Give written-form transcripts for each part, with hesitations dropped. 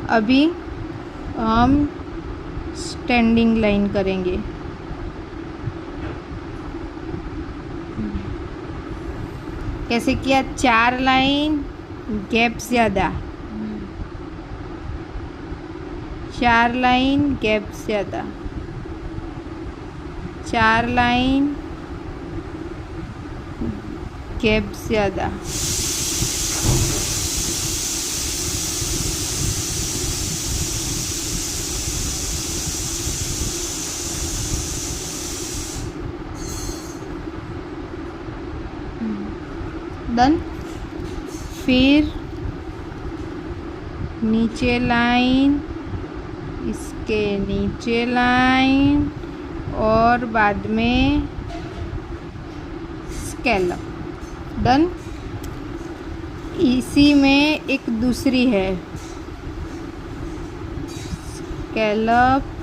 अभी हम standing line करेंगे। कैसे किया? 4 लाइन गैप ज़्यादा, 4 लाइन गैप ज़्यादा, 4 लाइन गैप ज़्यादा। डन। फिर नीचे लाइन, इसके नीचे लाइन और बाद में स्कैलप। डन। इसी में एक दूसरी है स्कैलप,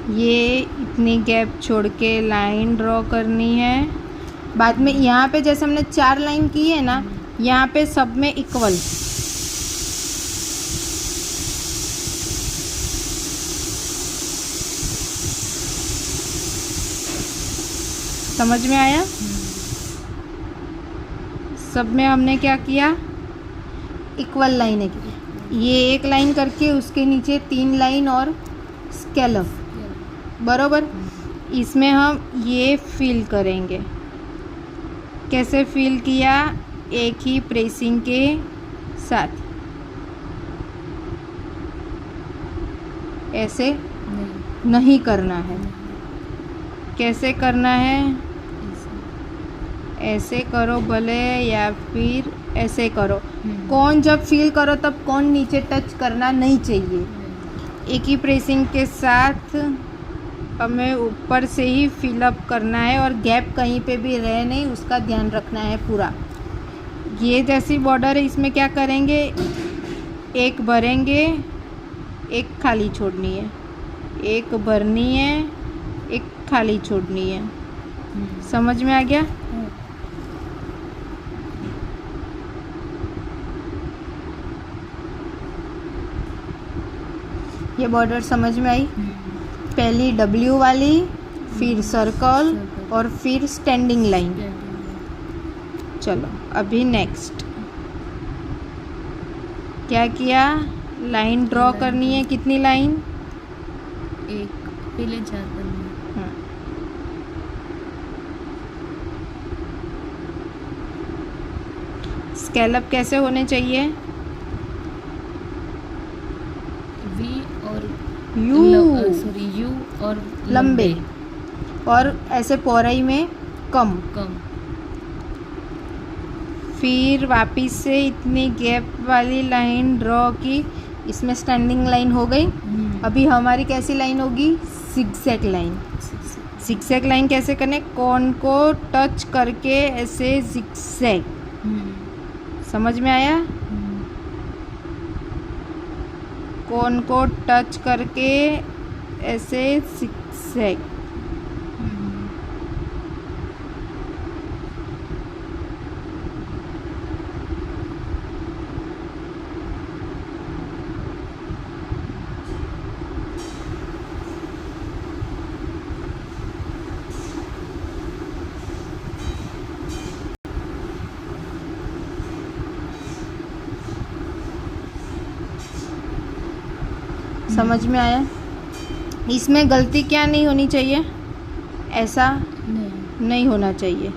ये इतनी गैप छोड़ के लाइन ड्रॉ करनी है। बाद में यहाँ पे जैसे हमने 4 लाइन की है ना, यहाँ पे सब में इक्वल। समझ में आया? सब में हमने क्या किया? इक्वल लाइनें की। ये एक लाइन करके उसके नीचे 3 लाइन और स्कैलप, बरोबर। इसमें हम ये फिल करेंगे। कैसे फिल किया? एक ही प्रेसिंग के साथ। ऐसे नहीं करना है। कैसे करना है? ऐसे करो भले या फिर ऐसे करो। कौन जब फिल करो तब कौन नीचे टच करना नहीं चाहिए। एक ही प्रेसिंग के साथ हमें ऊपर से ही फिलअप करना है और गैप कहीं पे भी रहे नहीं, उसका ध्यान रखना है पूरा। ये जैसी बॉर्डर है, इसमें क्या करेंगे? एक भरेंगे, एक खाली छोड़नी है, एक भरनी है, एक खाली छोड़नी है। समझ में आ गया? ये बॉर्डर समझ में आई? पहली W वाली, फिर सर्कल और फिर स्टैंडिंग लाइन। चलो अभी नेक्स्ट क्या किया? लाइन ड्रॉ करनी है। कितनी लाइन? एक, पहले 4 करनी है। स्कैलप कैसे होने चाहिए? V और यू यू और लंबे और ऐसे पौराई में कम। फिर वापिस से इतनी गैप वाली लाइन ड्रॉ की, इसमें स्टैंडिंग लाइन हो गई। अभी हमारी कैसी लाइन होगी? Zigzag line. जिगजैग लाइन कैसे करने? कोन को टच करके ऐसे जिगजैग। समझ में आया? कोन को टच करके ऐसे जिगजैग। समझ में आया? इसमें गलती क्या नहीं होनी चाहिए? ऐसा नहीं होना चाहिए।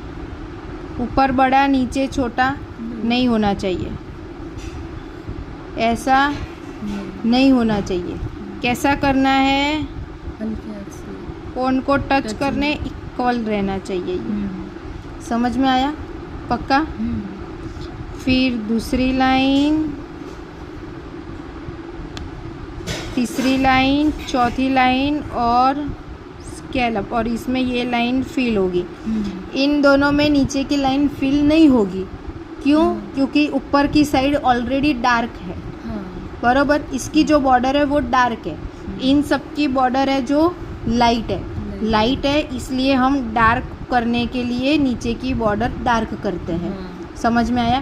ऊपर बड़ा नीचे छोटा नहीं होना चाहिए। ऐसा नहीं होना चाहिए। कैसा करना है? हल्के हाथ से कोन को टच करने इक्वल रहना चाहिए। ये समझ में आया? पक्का? फिर दूसरी लाइन, तीसरी लाइन, चौथी लाइन और स्कैलप, और इसमें ये लाइन फिल होगी। इन दोनों में नीचे की लाइन फिल नहीं होगी। क्यों? क्योंकि ऊपर की साइड ऑलरेडी डार्क है। बरोबर। इसकी जो बॉर्डर है वो डार्क है, इन सब की बॉर्डर है जो लाइट है। लाइट है इसलिए हम डार्क करने के लिए नीचे की बॉर्डर डार्क करते हैं। हाँ। समझ में आया?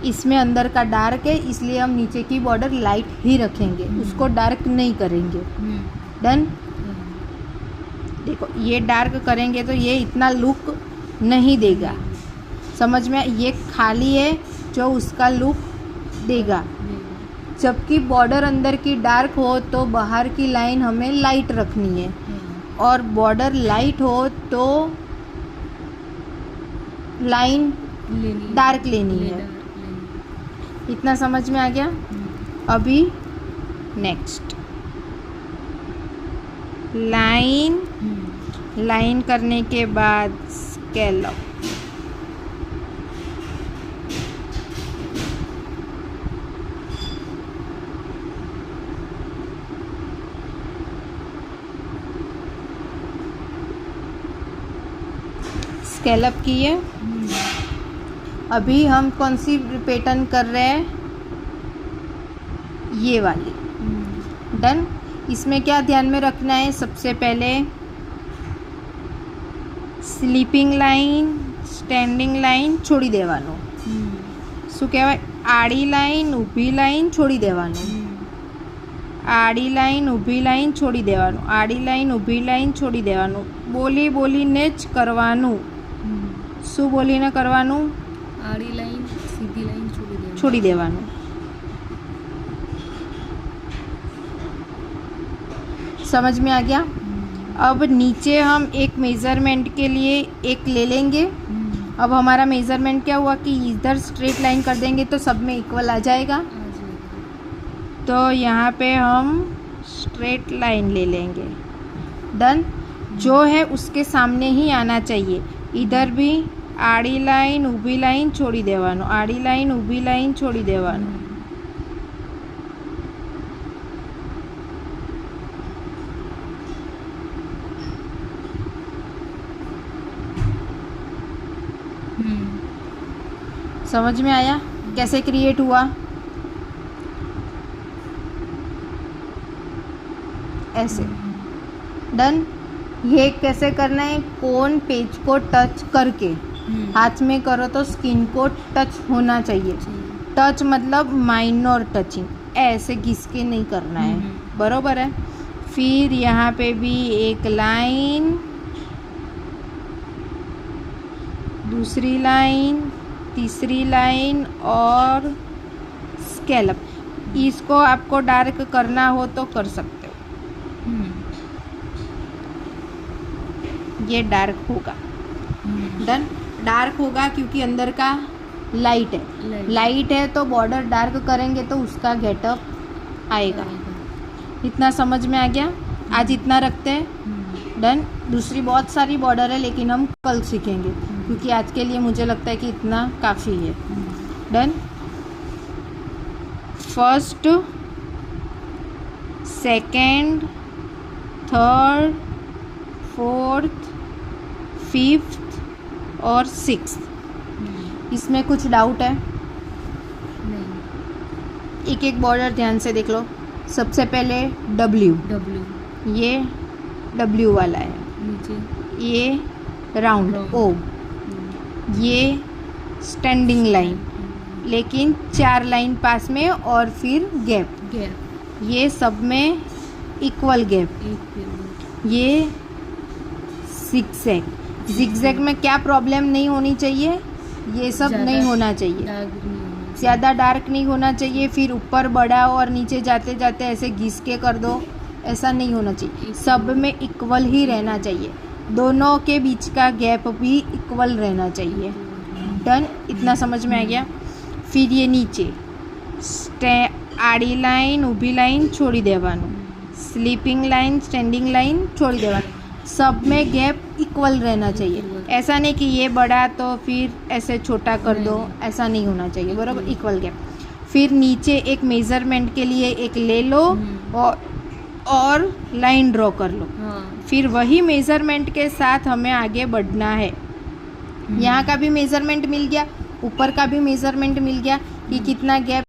इसमें अंदर का डार्क है इसलिए हम नीचे की बॉर्डर लाइट ही रखेंगे, उसको डार्क नहीं करेंगे। डन। देखो ये डार्क करेंगे तो ये इतना लुक नहीं देगा। समझ में? ये खाली है जो उसका लुक देगा। जबकि बॉर्डर अंदर की डार्क हो तो बाहर की लाइन हमें लाइट रखनी है, और बॉर्डर लाइट हो तो लाइन डार्क लेनी है। इतना समझ में आ गया? अभी नेक्स्ट लाइन। लाइन करने के बाद स्कैलप। स्कैलप की है। अभी हम कौन सी पैटर्न कर रहे हैं? ये वाली। डन। इसमें क्या ध्यान में रखना है? सबसे पहले स्लीपिंग लाइन, स्टैंडिंग लाइन छोड़ी देवानो। શું કહેવાય? આડી લાઈન, ઊભી લાઈન છોડી દેવાનું, આડી લાઈન, ઊભી લાઈન છોડી દેવાનું, આડી લાઈન, ઊભી લાઈન છોડી દેવાનું, બોલી બોલીને જ કરવાનું। શું બોલીને કરવાનું? આડી લાઈન, સીધી લાઈન છોડી દેવાનું। समझ में आ गया? अब नीचे हम एक मेज़रमेंट के लिए एक ले लेंगे। अब हमारा मेज़रमेंट क्या हुआ कि इधर स्ट्रेट लाइन कर देंगे तो सब में इक्वल आ जाएगा। तो यहाँ पे हम स्ट्रेट लाइन ले लेंगे। डन। जो है उसके सामने ही आना चाहिए। इधर भी आड़ी लाइन, ऊभी लाइन छोड़ी देवानो, आड़ी लाइन, ऊभी लाइन छोड़ी देवानो। समझ में आया कैसे क्रिएट हुआ? ऐसे। डन। ये कैसे करना है? कोन पेज को टच करके, हाथ में करो तो स्किन को टच होना चाहिए। टच मतलब माइनर टचिंग, ऐसे घिस के नहीं करना है। बरोबर है? फिर यहाँ पे भी एक लाइन, दूसरी लाइन, तीसरी लाइन और स्कैलप। इसको आपको डार्क करना हो तो कर सकते हो। ये डार्क होगा। डन। डार्क होगा क्योंकि अंदर का लाइट है। लाइट है तो बॉर्डर डार्क करेंगे तो उसका गेटअप आएगा। इतना समझ में आ गया? आज इतना रखते हैं। डन। दूसरी बहुत सारी बॉर्डर है लेकिन हम कल सीखेंगे, क्योंकि आज के लिए मुझे लगता है कि इतना काफ़ी है। Done. First, second, third, fourth, fifth और सिक्स्थ। इसमें कुछ डाउट है? नहीं। एक एक बॉर्डर ध्यान से देख लो। सबसे पहले डब्ल्यू। ये डब्ल्यू वाला है। नीचे ये राउंड ओ। ये स्टैंडिंग लाइन, लेकिन 4 लाइन पास में और फिर गैप। ये सब में इक्वल गैप। ये जिगजैग। जिगजैग में क्या प्रॉब्लम नहीं होनी चाहिए? ये सब नहीं होना चाहिए, ज़्यादा डार्क नहीं होना चाहिए। फिर ऊपर बढ़ाओ और नीचे जाते जाते ऐसे घिस के कर दो, ऐसा नहीं होना चाहिए। सब में इक्वल ही रहना चाहिए। दोनों के बीच का गैप भी इक्वल रहना चाहिए। डन। इतना समझ में आ गया? फिर ये नीचे आड़ी लाइन, ऊभी लाइन छोड़ी देवानो, स्लीपिंग लाइन, स्टैंडिंग लाइन छोड़ी देवानो। सब में गैप इक्वल रहना चाहिए। ऐसा नहीं कि ये बड़ा तो फिर ऐसे छोटा कर दो, ऐसा नहीं होना चाहिए। बराबर? Equal gap. फिर नीचे एक मेज़रमेंट के लिए एक ले लो और लाइन ड्रॉ कर लो। फिर वही मेज़रमेंट के साथ हमें आगे बढ़ना है। यहाँ का भी मेज़रमेंट मिल गया, ऊपर का भी मेज़रमेंट मिल गया कि कितना गैप